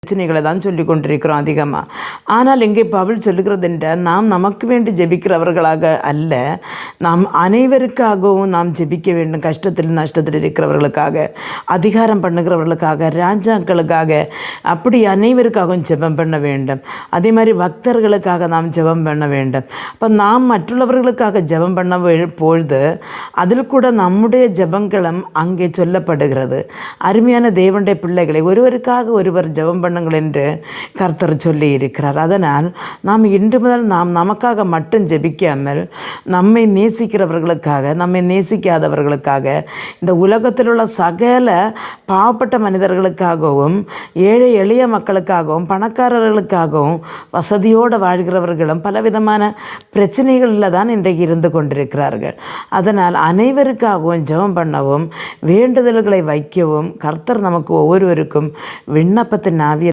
பிரச்சனைகளை தான் சொல்லி கொண்டிருக்கிறோம் அதிகமாக. ஆனால் இங்கே பவுல் சொல்லுகிறதுன்ற நாம் நமக்கு வேண்டி ஜெபிக்கிறவர்களாக அல்ல, நாம் அனைவருக்காகவும் நாம் ஜெபிக்க வேண்டும். கஷ்டத்தில் நஷ்டத்தில் இருக்கிறவர்களுக்காக, அதிகாரம் பண்ணுகிறவர்களுக்காக, ராஜாக்களுக்காக, அப்படி அனைவருக்காகவும் ஜெபம் பண்ண வேண்டும். அதே மாதிரி பக்தர்களுக்காக நாம் ஜெபம் பண்ண வேண்டும். அப்போ நாம் மற்றவர்களுக்காக ஜெபம் பண்ண பொழுது அதில் கூட நம்முடைய ஜெபங்களும் அங்கே சொல்லப்படுகிறது. அருமையான தேவனுடைய பிள்ளைகளை, ஒருவருக்காக ஒருவர் ஜெபம் பண்ணுங்கள் என்று கர்த்தர் சொல்லி இருக்கிறார். அதனால் நாம் இன்று முதல் நாம் நமக்காக மட்டும் ஜெபிக்காமல் நம்மை நேசிக்கிறவர்களுக்காக, நம்மை நேசிக்காதவர்களுக்காக, இந்த உலகத்தில் உள்ள சகல பாவப்பட்ட மனிதர்களுக்காகவும், ஏழை எளிய மக்களுக்காகவும், பணக்காரர்களுக்காகவும், வசதியோடு வாழ்கிறவர்களும் பலவிதமான பிரச்சனைகளில் தான் இன்றைக்கு இருந்து கொண்டிருக்கிறார்கள். அதனால் அனைவருக்காகவும் ஜெபம் பண்ணவும், வேண்டுதல்களை வைக்கவும் கர்த்தர் நமக்கு ஒவ்வொருவருக்கும் விண்ணப்பத்தின் ஆவி